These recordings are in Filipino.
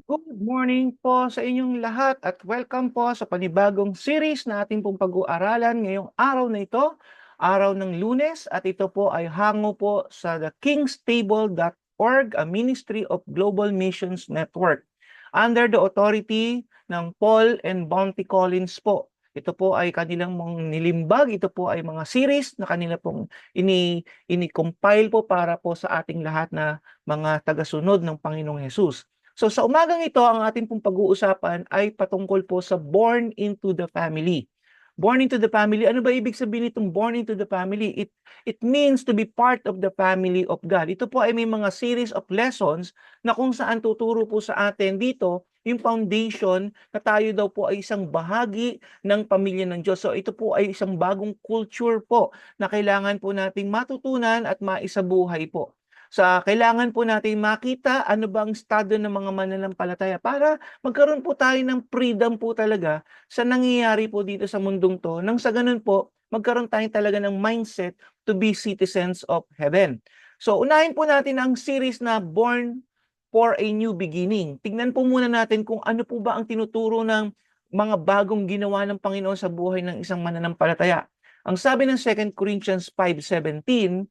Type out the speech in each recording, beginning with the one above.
Good morning po sa inyong lahat at welcome po sa panibagong series na ating pong pag-uaralan ngayong araw na ito, araw ng Lunes, at ito po ay hango po sa thekingstable.org, a ministry of Global Missions Network, under the authority ng Paul and Bounty Collins po. Ito po ay kanilang mga nilimbag, ito po ay mga series na kanila pong ini-compile po para po sa ating lahat na mga tagasunod ng Panginoong Hesus. So sa umagang ito, ang ating pong pag-uusapan ay patungkol po sa born into the family. Born into the family, ano ba ibig sabihin itong born into the family? It means to be part of the family of God. Ito po ay may mga series of lessons na kung saan tuturo po sa atin dito yung foundation na tayo daw po ay isang bahagi ng pamilya ng Diyos. So ito po ay isang bagong culture po na kailangan po nating matutunan at maisabuhay po. Kailangan po natin makita ano ba ang estado ng mga mananampalataya para magkaroon po tayo ng freedom po talaga sa nangyayari po dito sa mundong 'to, nang sa gano'n po magkaroon tayo talaga ng mindset to be citizens of heaven. So, unahin po natin ang series na Born for a New Beginning. Tingnan po muna natin kung ano po ba ang tinuturo ng mga bagong ginawa ng Panginoon sa buhay ng isang mananampalataya. Ang sabi ng 2 Corinthians 5:17,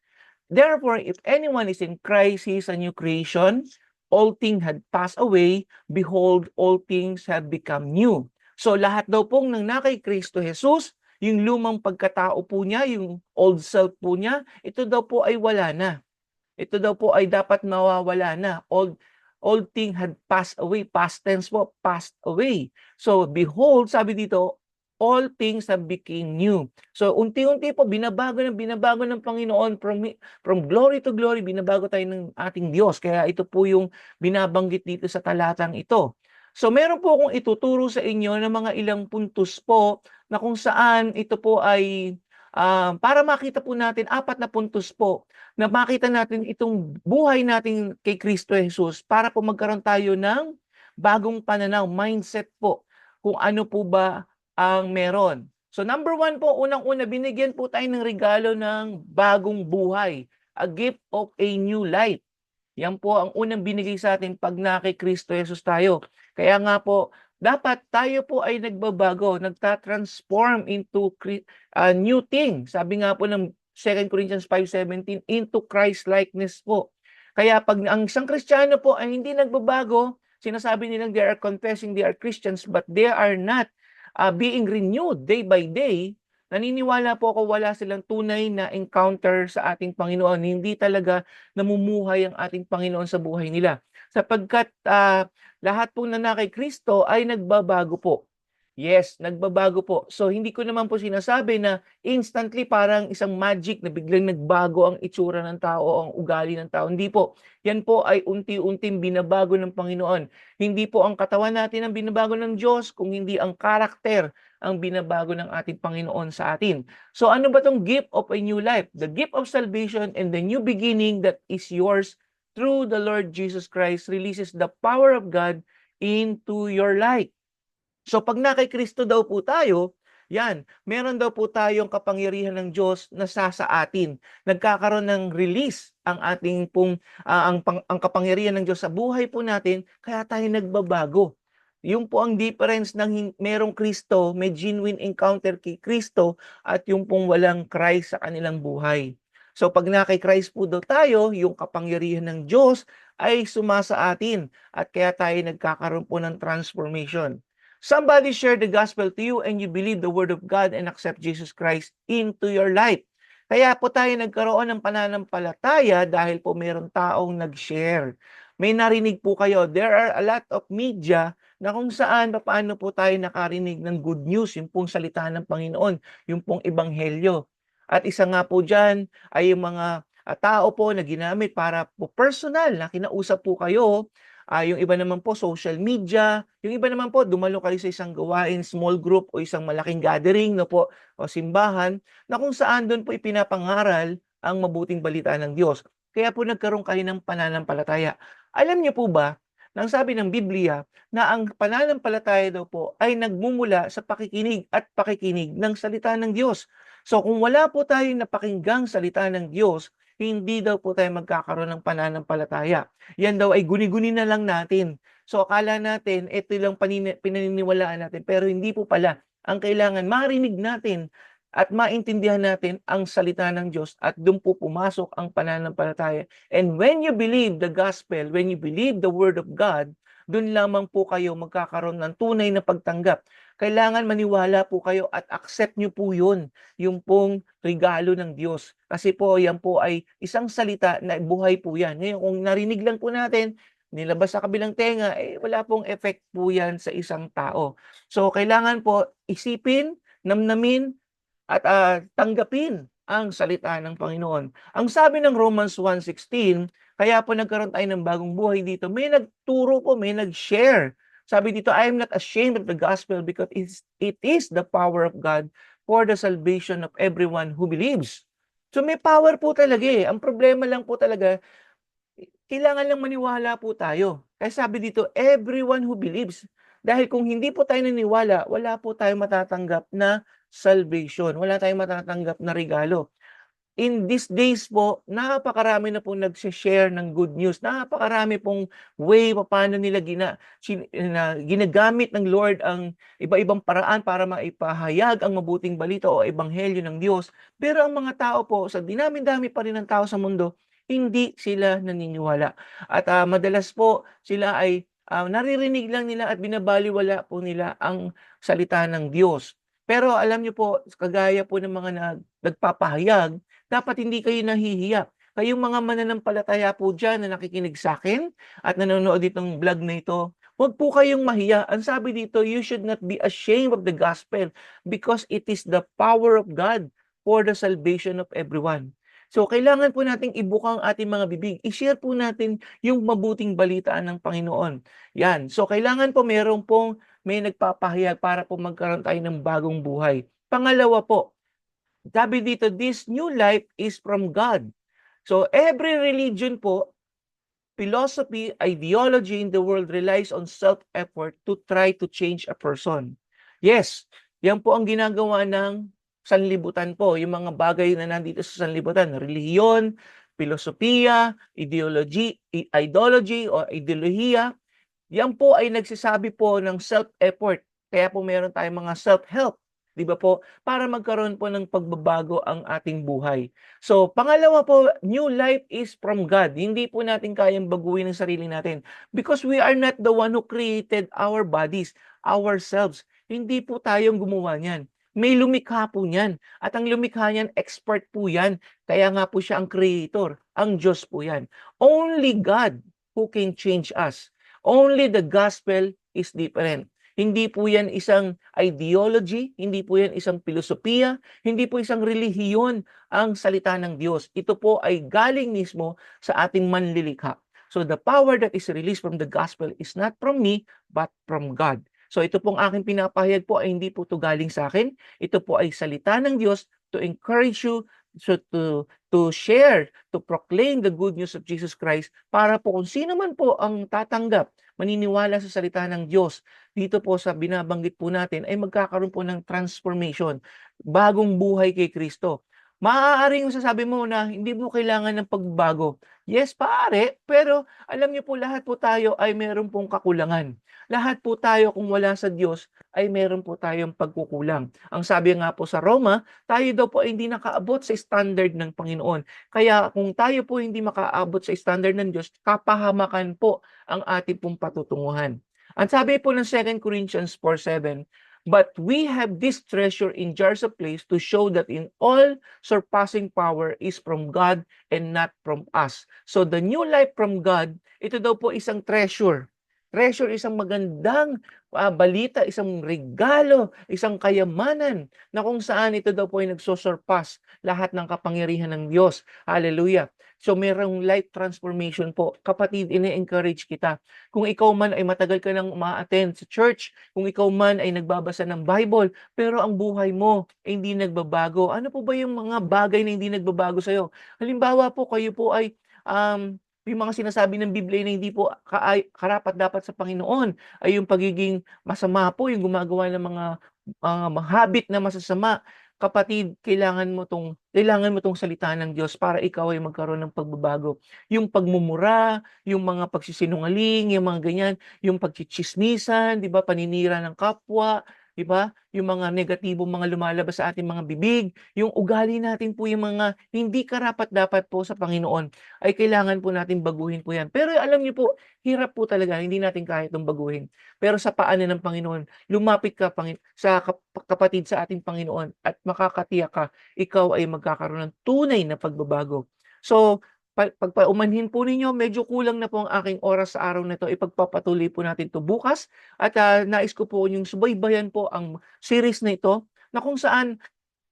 "Therefore, if anyone is in Christ, he is a new creation. All things had passed away. Behold, all things have become new." So lahat daw pong nang na kay Kristo Jesus, yung lumang pagkatao po niya, yung old self po niya, ito daw po ay wala na. Ito daw po ay dapat mawawala na. Old thing had passed away. Past tense po, passed away. So behold, sabi dito, all things have become new. So unti-unti po binabago ng Panginoon from glory to glory, binabago tayo ng ating Diyos. Kaya ito po yung binabanggit dito sa talatang ito. So meron po akong ituturo sa inyo ng mga ilang puntos po na kung saan ito po ay para makita po natin, 4 na puntos po na makita natin itong buhay natin kay Kristo Jesus para po magkaroon tayo ng bagong pananaw, mindset po kung ano po ba ang meron. So number 1 po, unang-una, binigyan po tayo ng regalo ng bagong buhay, a gift of a new life. Yan po ang unang binigay sa atin 'pag na kay Kristo Jesus tayo. Kaya nga po, dapat tayo po ay nagbabago, nagta-transform into new thing. Sabi nga po ng 2 Corinthians 5:17, into Christ-likeness po. Kaya 'pag ang isang Kristiyano po ay hindi nagbabago, sinasabi nilang they are confessing they are Christians, but they are not being renewed day by day. Naniniwala po ako wala silang tunay na encounter sa ating Panginoon. Hindi talaga namumuhay ang ating Panginoon sa buhay nila. Sapagkat lahat po na kay Kristo ay nagbabago po. Yes, nagbabago po. So hindi ko naman po sinasabi na instantly parang isang magic na biglang nagbago ang itsura ng tao o ang ugali ng tao. Hindi po. Yan po ay unti-unting binabago ng Panginoon. Hindi po ang katawan natin ang binabago ng Diyos, kung hindi ang karakter ang binabago ng ating Panginoon sa atin. So ano ba tong gift of a new life? The gift of salvation and the new beginning that is yours through the Lord Jesus Christ releases the power of God into your life. So 'pag na kay Kristo daw po tayo, yan, meron daw po tayong kapangyarihan ng Diyos na sa atin. Nagkakaroon ng release ang ating pong ang kapangyarihan ng Diyos sa buhay po natin, kaya tayo nagbabago. Yung po ang difference ng merong Kristo, may genuine encounter kay Kristo, at yung pong walang Christ sa kanilang buhay. So 'pag na kay Christ po daw tayo, yung kapangyarihan ng Diyos ay sumasa atin at kaya tayo nagkakaroon po ng transformation. Somebody share the gospel to you and you believe the word of God and accept Jesus Christ into your life. Kaya po tayo nagkaroon ng pananampalataya dahil po mayroong taong nag-share. May narinig po kayo. There are a lot of media na kung saan paano po tayo nakarinig ng good news, yung pong salita ng Panginoon, yung pong ebanghelyo. At isa nga po dyan ay yung mga tao po na ginamit para po personal na kinausap po kayo. Yung iba naman po social media, yung iba naman po dumalo kayo sa isang gawain, small group o isang malaking gathering no po o simbahan na kung saan doon po ipinapangaral ang mabuting balita ng Diyos. Kaya po nagkaroon kayo ng pananampalataya. Alam niyo po ba, nang sabi ng Biblia na ang pananampalataya daw po ay nagmumula sa pakikinig at pakikinig ng salita ng Diyos. So kung wala po tayong napakinggang salita ng Diyos, hindi daw po tayo magkakaroon ng pananampalataya. Yan daw ay guni-guni na lang natin. So akala natin ito lang pinaniniwalaan natin, pero hindi po pala. Ang kailangan marinig natin at maintindihan natin ang salita ng Diyos at doon po pumasok ang pananampalataya. And when you believe the gospel, when you believe the word of God, doon lamang po kayo magkakaroon ng tunay na pagtanggap. Kailangan maniwala po kayo at accept nyo po yun, yung pong regalo ng Diyos. Kasi po, yan po ay isang salita na buhay po yan. Ngayon, kung narinig lang po natin, nilabas sa kabilang tenga, wala pong effect po yan sa isang tao. So, kailangan po isipin, namnamin, at tanggapin ang salita ng Panginoon. Ang sabi ng Romans 1:16, kaya po nagkaroon tayo ng bagong buhay dito, may nagturo po, may nag-share. Sabi dito, I am not ashamed of the gospel because it is the power of God for the salvation of everyone who believes. So may power po talaga eh. Ang problema lang po talaga, kailangan lang maniwala po tayo. Kaya sabi dito, everyone who believes. Dahil kung hindi po tayo naniniwala, wala po tayong matatanggap na salvation. Wala tayong matatanggap na regalo. In these days po, napakarami na pong nagse-share ng good news. Napakarami pong way paano nila ginagamit ng Lord ang iba-ibang paraan para maipahayag ang mabuting balita o ebanghelyo ng Diyos. Pero ang mga tao po, sa dinami-dami pa rin ng tao sa mundo, hindi sila naniniwala. At madalas po, sila ay naririnig lang nila at binabaliwala po nila ang salita ng Diyos. Pero alam niyo po, kagaya po ng mga nagpapahayag, dapat hindi kayo nahihiya. Kayong mga mananampalataya po dyan na nakikinig sa akin at nanonood itong vlog na ito, huwag po kayong mahiya. Ang sabi dito, you should not be ashamed of the gospel because it is the power of God for the salvation of everyone. So, kailangan po nating ibuka ang ating mga bibig. I-share po natin yung mabuting balitaan ng Panginoon. Yan. So, kailangan po may nagpapahayag para po magkaroon tayo ng bagong buhay. Pangalawa po, sabi dito, this new life is from God. So, every religion po, philosophy, ideology in the world relies on self-effort to try to change a person. Yes, yan po ang ginagawa ng sanlibutan po. Yung mga bagay na nandito sa sanlibutan, relihiyon, filosofiya, ideology o ideolohiya, yan po ay nagsasabi po ng self-effort. Kaya po meron tayong mga self-help, di ba po? Para magkaroon po ng pagbabago ang ating buhay. So, pangalawa po, new life is from God. Hindi po natin kayang baguhin ang sarili natin because we are not the one who created our bodies, ourselves. Hindi po tayong gumawa niyan. May lumikha po niyan. At ang lumikha niyan, expert po yan. Kaya nga po siya ang creator. Ang Diyos po yan. Only God who can change us. Only the gospel is different. Hindi po yan isang ideology, hindi po yan isang filosofiya, hindi po isang relihiyon ang salita ng Diyos. Ito po ay galing mismo sa ating manlilikha. So the power that is released from the gospel is not from me, but from God. So ito pong aking pinapahayag po ay hindi po ito galing sa akin. Ito po ay salita ng Diyos to encourage you, so to share, to proclaim the good news of Jesus Christ para po kung sino man po ang tatanggap, maniniwala sa salita ng Diyos, dito po sa binabanggit po natin ay magkakaroon po ng transformation, bagong buhay kay Kristo. Maaaring masasabi mo na hindi mo kailangan ng pagbabago. Yes, pare, pero alam niyo po lahat po tayo ay meron pong kakulangan. Lahat po tayo kung wala sa Diyos ay meron po tayong pagkukulang. Ang sabi nga po sa Roma, tayo daw po ay hindi nakaabot sa standard ng Panginoon. Kaya kung tayo po hindi makaabot sa standard ng Diyos, kapahamakan po ang ating pong patutunguhan. Ang sabi po ng 2 Corinthians 4:7, but we have this treasure in jars of clay to show that in all surpassing power is from God and not from us. So the new life from God, ito daw po isang treasure. Treasure, isang magandang balita, isang regalo, isang kayamanan na kung saan ito daw po ay nagsosurpass lahat ng kapangyarihan ng Diyos. Hallelujah. So mayroong life transformation po. Kapatid, ini-encourage kita. Kung ikaw man ay matagal ka nang uma-attend sa church, kung ikaw man ay nagbabasa ng Bible, pero ang buhay mo ay hindi nagbabago, ano po ba yung mga bagay na hindi nagbabago sa'yo? Halimbawa po, kayo po ay yung mga sinasabi ng Biblia na hindi po karapat-dapat sa Panginoon ay yung pagiging masama po, yung gumagawa ng mga habit na masasama. kapatid, kailangan mo 'tong salita ng Diyos para ikaw ay magkaroon ng pagbabago. Yung pagmumura, yung mga pagsisinungaling, yung mga ganyan, yung pagtsitsismisan, 'di ba, paninira ng kapwa, 'di ba, yung mga negatibong mga lumalabas sa ating mga bibig, yung ugali natin po, yung mga hindi karapat-dapat po sa Panginoon, ay kailangan po natin baguhin po 'yan. Pero alam niyo po, hirap po talaga, hindi natin kaya itong baguhin. Pero sa paanan ng Panginoon, lumapit ka sa kapatid sa ating Panginoon at makakatiyak ka, ikaw ay magkakaroon ng tunay na pagbabago. So, pagpaumanhin po ninyo, medyo kulang na po ang aking oras sa araw na 'to, ipagpapatuloy po natin 'to bukas at, nais ko po yung subaybayan po ang series na ito, na kung saan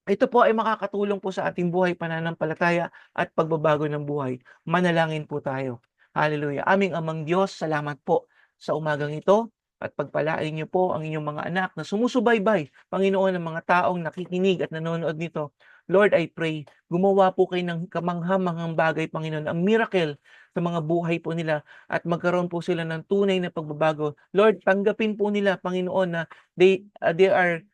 ito po ay makakatulong po sa ating buhay pananampalataya at pagbabago ng buhay. Manalangin po tayo. Hallelujah. Aming Amang Diyos, salamat po sa umagang ito at pagpalain niyo po ang inyong mga anak na sumusubaybay, Panginoon, ng mga taong nakikinig at nanonood nito. Lord, I pray, gumawa po kayo ng kamangha-manghang bagay, Panginoon, ang miracle sa mga buhay po nila at magkaroon po sila ng tunay na pagbabago. Lord, tanggapin po nila, Panginoon, na they are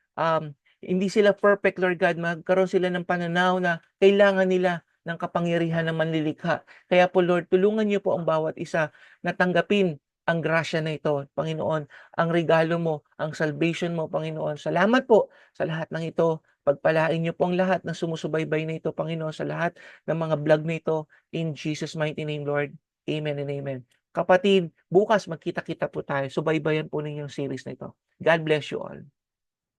hindi sila perfect, Lord God, magkaroon sila ng pananaw na kailangan nila ng kapangyarihan ng manlilikha. Kaya po, Lord, tulungan niyo po ang bawat isa na tanggapin ang grasya na ito, Panginoon, ang regalo mo, ang salvation mo, Panginoon. Salamat po sa lahat ng ito. Pagpalain niyo po ang lahat ng sumusubaybay na ito, Panginoon, sa lahat ng mga vlog na ito. In Jesus' mighty name, Lord. Amen and amen. Kapatid, bukas magkita-kita po tayo. Subaybayan po ninyo yung series na ito. God bless you all.